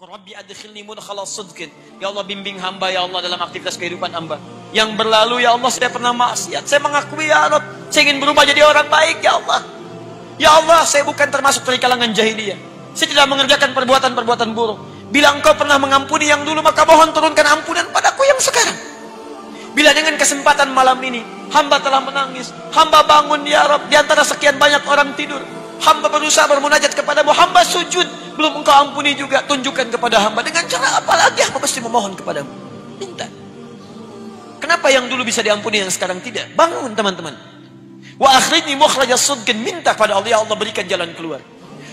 Rabbi adkhilni mudkhala sidqin. Ya Allah, bimbing hamba ya Allah dalam aktivitas kehidupan hamba. Yang berlalu ya Allah, saya pernah maksiat. Saya mengakui ya Allah, saya ingin berubah jadi orang baik ya Allah. Ya Allah, saya bukan termasuk dari kalangan jahiliyah. Saya tidak mengerjakan perbuatan-perbuatan buruk. Bila Engkau pernah mengampuni yang dulu, maka mohon turunkan ampunan padaku yang sekarang. Bila dengan kesempatan malam ini hamba telah menangis, hamba bangun ya Rabb, di antara sekian banyak orang tidur, hamba berusaha bermunajat kepadamu, hamba sujud, belum Engkau ampuni juga, tunjukkan kepada hamba dengan cara apa lagi hamba mesti memohon kepadamu. Minta. Kenapa yang dulu bisa diampuni yang sekarang tidak? Bangun teman-teman. Wa akhrijni mukhrajas sidqin, minta kepada Allah, ya Allah berikan jalan keluar.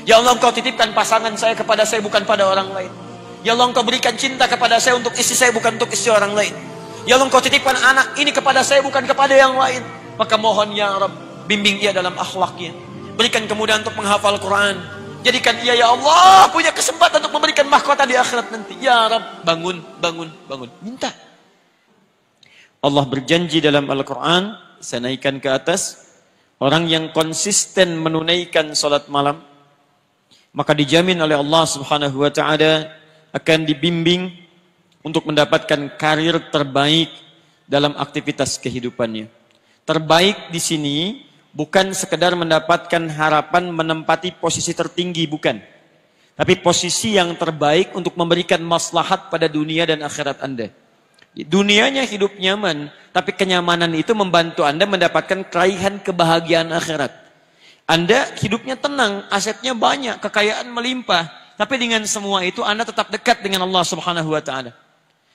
Ya Allah, Engkau titipkan pasangan saya kepada saya, bukan pada orang lain. Ya Allah, Engkau berikan cinta kepada saya untuk istri saya, bukan untuk istri orang lain. Ya Allah, Engkau titipkan anak ini kepada saya, bukan kepada yang lain. Maka mohon ya Rabb, bimbing ia dalam akhlaknya. Berikan kemudahan untuk menghafal Quran. Jadikan ia ya Allah punya kesempatan untuk memberikan mahkota di akhirat nanti. Ya Rabb, bangun, bangun, bangun. Minta. Allah berjanji dalam Al-Quran, saya naikkan ke atas, orang yang konsisten menunaikan salat malam, maka dijamin oleh Allah Subhanahu wa Ta'ala akan dibimbing untuk mendapatkan karir terbaik dalam aktivitas kehidupannya. Terbaik di sini bukan sekedar mendapatkan harapan menempati posisi tertinggi, bukan. Tapi posisi yang terbaik untuk memberikan maslahat pada dunia dan akhirat Anda. Dunianya hidup nyaman, tapi kenyamanan itu membantu Anda mendapatkan keraihan kebahagiaan akhirat. Anda hidupnya tenang, asetnya banyak, kekayaan melimpah, tapi dengan semua itu Anda tetap dekat dengan Allah Subhanahu wa Ta'ala.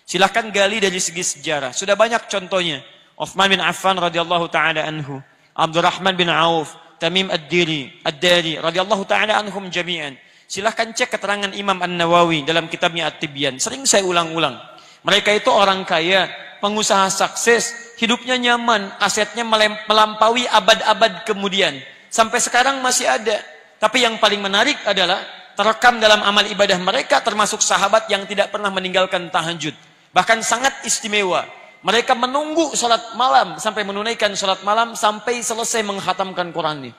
Silahkan gali dari segi sejarah. Sudah banyak contohnya. Uthman bin Affan radhiyallahu taala anhu, Abdurrahman bin Auf, Tamim ad-Dari radhiyallahu taala anhum jami'an. Silahkan cek keterangan Imam An-Nawawi dalam kitabnya At-Tibyan. Sering saya ulang-ulang. Mereka itu orang kaya, pengusaha sukses, hidupnya nyaman, asetnya melampaui abad-abad kemudian. Sampai sekarang masih ada. Tapi yang paling menarik adalah terekam dalam amal ibadah mereka, termasuk sahabat yang tidak pernah meninggalkan tahajud. Bahkan sangat istimewa. Mereka menunggu salat malam sampai menunaikan salat malam sampai selesai menghatamkan Quran ini.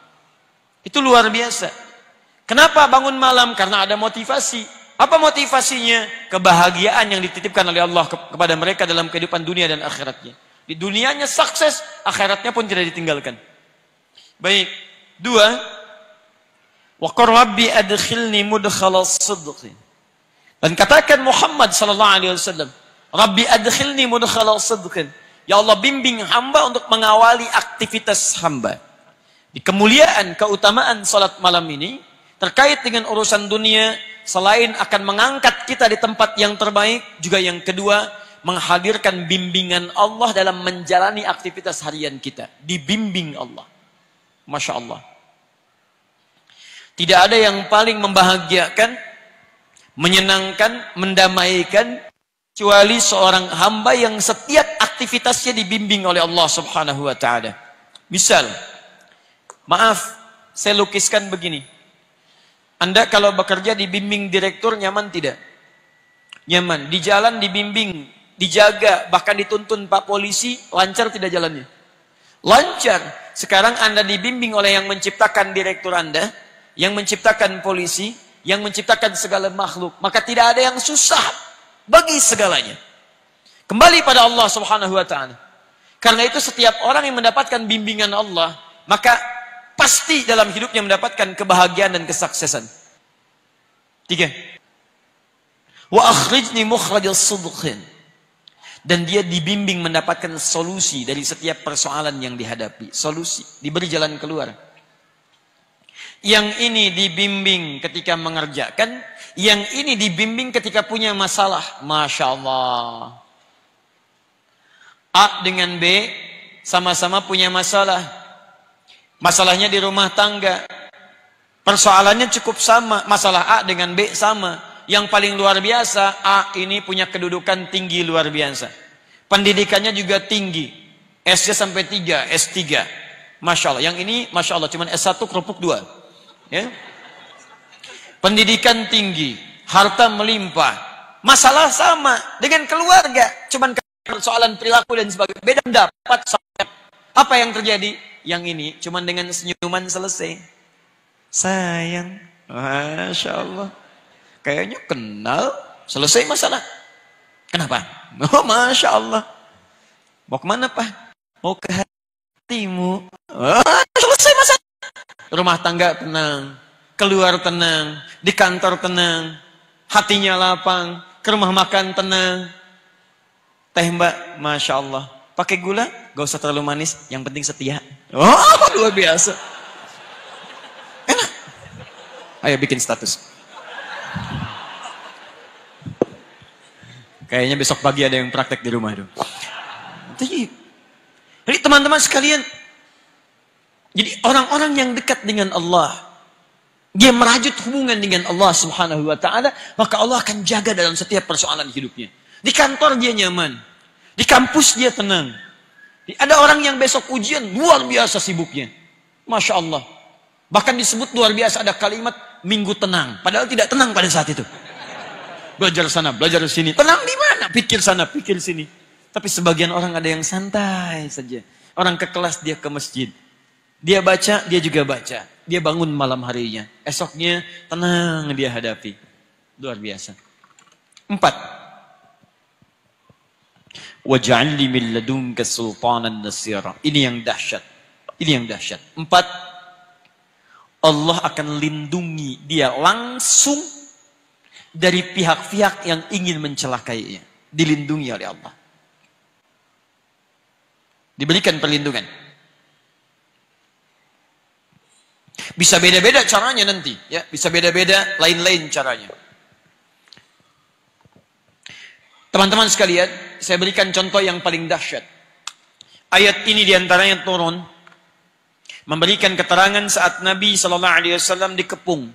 Itu luar biasa. Kenapa bangun malam? Karena ada motivasi. Apa motivasinya? Kebahagiaan yang dititipkan oleh Allah kepada mereka dalam kehidupan dunia dan akhiratnya. Di dunianya sukses, akhiratnya pun tidak ditinggalkan. Baik. Dua, wa qur rabbi adkhilni mudkhala sidqin. Dan katakan Muhammad sallallahu alaihi wasallam, Rabbi adkhilni mudkhala sidqin. Ya Allah, bimbing hamba untuk mengawali aktivitas hamba. Di kemuliaan, keutamaan salat malam ini terkait dengan urusan dunia, selain akan mengangkat kita di tempat yang terbaik, juga yang kedua, menghadirkan bimbingan Allah dalam menjalani aktivitas harian kita. Dibimbing Allah. Masya Allah. Tidak ada yang paling membahagiakan, menyenangkan, mendamaikan, kecuali seorang hamba yang setiap aktivitasnya dibimbing oleh Allah Subhanahu wa Ta'ala. Misal, maaf, saya lukiskan begini. Anda kalau bekerja dibimbing direktur, nyaman tidak? Nyaman. Di jalan dibimbing, dijaga, bahkan dituntun Pak Polisi, lancar tidak jalannya? Lancar. Sekarang Anda dibimbing oleh yang menciptakan direktur Anda, yang menciptakan polisi, yang menciptakan segala makhluk. Maka tidak ada yang susah bagi segalanya. Kembali pada Allah Subhanahu wa Ta'ala. Karena itu setiap orang yang mendapatkan bimbingan Allah, maka pasti dalam hidupnya mendapatkan kebahagiaan dan kesuksesan. Tiga. Wa akhrijni mukhrajas sidqin. Dan dia dibimbing mendapatkan solusi dari setiap persoalan yang dihadapi. Solusi, diberi jalan keluar. Yang ini dibimbing ketika mengerjakan, yang ini dibimbing ketika punya masalah. Masya Allah. A dengan B sama-sama punya masalah. Masalahnya di rumah tangga. Persoalannya cukup sama. Masalah A dengan B sama. Yang paling luar biasa, A ini punya kedudukan tinggi luar biasa. Pendidikannya juga tinggi. S-nya sampai 3, S3. Masya Allah. Yang ini, Masya Allah, cuma S1 kerupuk 2. Ya? Pendidikan tinggi. Harta melimpah. Masalah sama. Dengan keluarga. Cuma persoalan perilaku dan sebagainya. Beda pendapat. Apa yang terjadi? Yang ini, cuma dengan senyuman selesai. Sayang. Masya Allah. kayaknya kenal, selesai masalah. Kenapa? Oh, Masya Allah. Mau kemana, Pak? Mau ke hatimu. Oh, selesai masalah. Rumah tangga tenang, keluar tenang, di kantor tenang, hatinya lapang, ke rumah makan tenang. Teh Mbak, Masya Allah. Pakai gula, gak usah terlalu manis, yang penting setia. Oh, luar biasa. Enak. Ayo bikin status. Kayaknya besok pagi ada yang praktek di rumah itu. Jadi teman-teman sekalian, jadi orang-orang yang dekat dengan Allah, dia merajut hubungan dengan Allah Subhanahu wa taala, maka Allah akan jaga dalam setiap persoalan hidupnya. Di kantor dia nyaman, di kampus dia tenang. Ada orang yang besok ujian luar biasa sibuknya, Masya Allah. Bahkan disebut luar biasa ada kalimat minggu tenang, padahal tidak tenang pada saat itu. Belajar sana, belajar sini, tenang di mana? Pikir sana, pikir sini. Tapi sebagian orang ada yang santai saja. Orang ke kelas, dia ke masjid. Dia baca, dia juga baca. Dia bangun malam harinya. Esoknya tenang dia hadapi. Luar biasa. 4. Waj'al li min ladunka sultanan nasira. Ini yang dahsyat. Ini yang dahsyat. 4. Allah akan lindungi dia langsung dari pihak-pihak yang ingin mencelakainya. Dilindungi oleh Allah. Diberikan perlindungan. Bisa beda-beda caranya nanti, ya, bisa beda-beda lain-lain caranya. Teman-teman sekalian, saya berikan contoh yang paling dahsyat. Ayat ini diantaranya turun memberikan keterangan saat Nabi SAW dikepung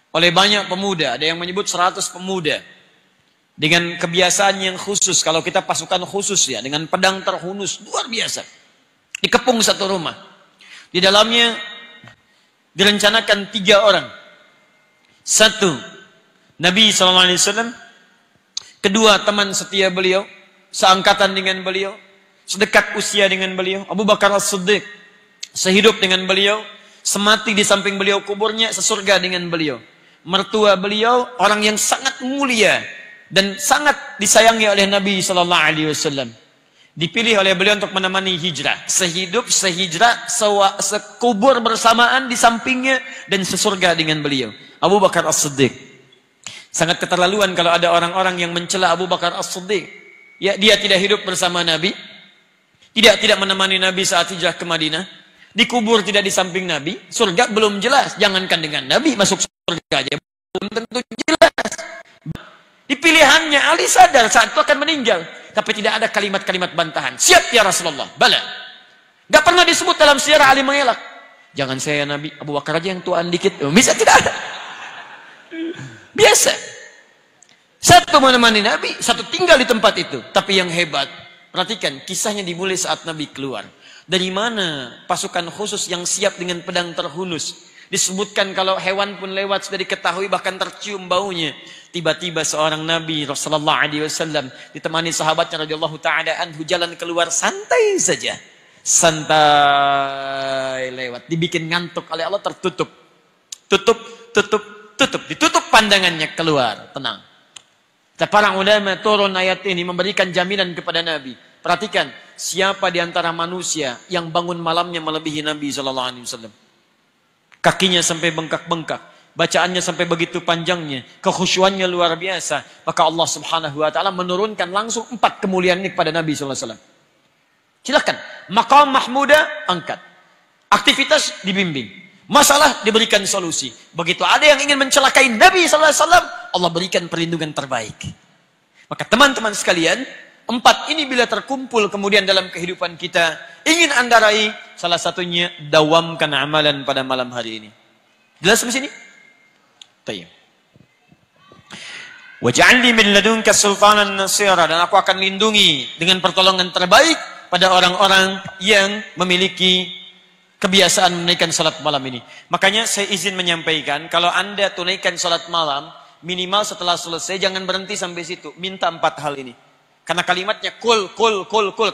oleh banyak pemuda. Ada yang menyebut 100 pemuda dengan kebiasaan yang khusus. Kalau kita pasukan khusus ya, dengan pedang terhunus luar biasa. Dikepung satu rumah. Di dalamnya direncanakan 3 orang. 1, Nabi SAW. 2, teman setia beliau, seangkatan dengan beliau, sedekat usia dengan beliau, Abu Bakar As-Siddiq, sehidup dengan beliau, semati di samping beliau kuburnya, sesurga dengan beliau. Mertua beliau orang yang sangat mulia dan sangat disayangi oleh Nabi SAW. Dipilih oleh beliau untuk menemani hijrah, sehidup, sehijrah, sekubur bersamaan di sampingnya dan sesurga dengan beliau. Abu Bakar As-Siddiq. Sangat keterlaluan kalau ada orang-orang yang mencela Abu Bakar As-Siddiq. Ya, dia tidak hidup bersama Nabi, tidak menemani Nabi saat hijrah ke Madinah, dikubur tidak di samping Nabi, surga belum jelas. Jangankan dengan Nabi, masuk surga aja belum tentu jelas. Di pilihannya Ali sadar saat itu akan meninggal, tapi tidak ada kalimat-kalimat bantahan. Siap ya Rasulullah, bala. Gak pernah disebut dalam sejarah Ali mengelak. Jangan saya Nabi, Abu Bakar aja yang tuaan dikit. Bisa tidak ada. Biasa. 1 menemani Nabi, 1 tinggal di tempat itu. Tapi yang hebat, perhatikan kisahnya dimulai saat Nabi keluar. Dari mana pasukan khusus yang siap dengan pedang terhunus? Disebutkan kalau hewan pun lewat sudah diketahui, bahkan tercium baunya. Tiba-tiba seorang Nabi Rasulullah SAW ditemani sahabatnya radhiyallahu taala anhu jalan keluar santai saja. Santai lewat, dibikin ngantuk oleh Allah, tertutup. Ditutup pandangannya, keluar, tenang. Para ulama turun ayat ini memberikan jaminan kepada Nabi. Perhatikan, siapa di antara manusia yang bangun malamnya melebihi Nabi SAW? Kakinya sampai bengkak-bengkak, bacaannya sampai begitu panjangnya, kekhusyuannya luar biasa. Maka Allah Subhanahu wa taala menurunkan langsung 4 kemuliaan ini kepada Nabi SAW. Silakan, maqam mahmuda angkat. Aktivitas dibimbing. Masalah diberikan solusi. Begitu ada yang ingin mencelakai Nabi SAW, Allah berikan perlindungan terbaik. Maka teman-teman sekalian, 4 ini bila terkumpul kemudian dalam kehidupan kita, ingin Anda raih, salah satunya dawamkan amalan pada malam hari ini. Jelas di sini? Tayyib. Waj'al li min ladunka sultanan nasira, dan aku akan lindungi dengan pertolongan terbaik pada orang-orang yang memiliki kebiasaan menunaikan salat malam ini. Makanya saya izin menyampaikan, kalau Anda tunaikan salat malam, minimal setelah selesai jangan berhenti sampai situ. Minta 4 hal ini. Karena kalimatnya kul.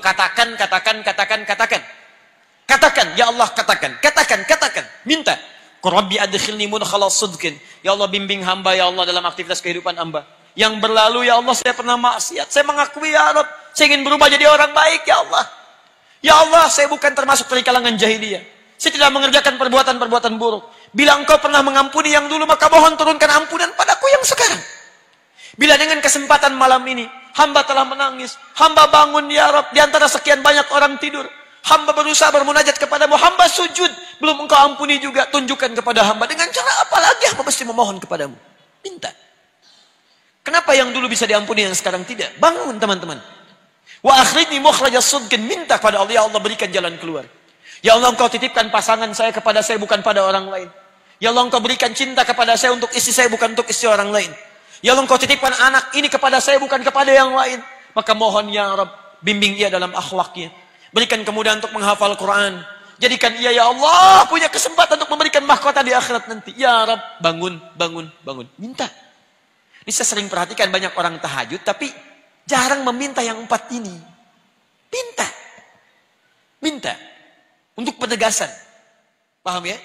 Katakan. Katakan, ya Allah katakan. Katakan. Minta. Rabbi adkhilni mudkhala sidqin. Ya Allah, bimbing hamba ya Allah dalam aktivitas kehidupan hamba. Yang berlalu ya Allah saya pernah maksiat. Saya mengakui ya Allah, saya ingin berubah jadi orang baik ya Allah. Ya Allah, saya bukan termasuk dari kalangan jahiliyah. Saya tidak mengerjakan perbuatan-perbuatan buruk. Bila Engkau pernah mengampuni yang dulu, maka mohon turunkan ampunan padaku yang sekarang. Bila dengan kesempatan malam ini, hamba telah menangis, hamba bangun ya Rabb, di antara sekian banyak orang tidur. Hamba berusaha bermunajat kepadamu, hamba sujud, belum Engkau ampuni juga, tunjukkan kepada hamba. Dengan cara apa lagi hamba mesti memohon kepadamu? Minta. Kenapa yang dulu bisa diampuni, yang sekarang tidak? Bangun teman-teman. Wa akhrijni mukhrajas sidqin, minta kepada Allah, ya Allah berikan jalan keluar. Ya Allah, Engkau titipkan pasangan saya kepada saya, bukan pada orang lain. Ya Allah, Engkau berikan cinta kepada saya untuk istri saya, bukan untuk istri orang lain. Ya Allah, Engkau titipkan anak ini kepada saya, bukan kepada yang lain. Maka mohon ya Rabb, bimbing ia dalam akhlaknya. Berikan kemudahan untuk menghafal Quran. Jadikan ia ya Allah punya kesempatan untuk memberikan mahkota di akhirat nanti. Ya Rabb, bangun, bangun, bangun. Minta. Ini saya sering perhatikan banyak orang tahajud, tapi jarang meminta yang 4 ini. Minta. Minta. Untuk penegasan. Paham ya?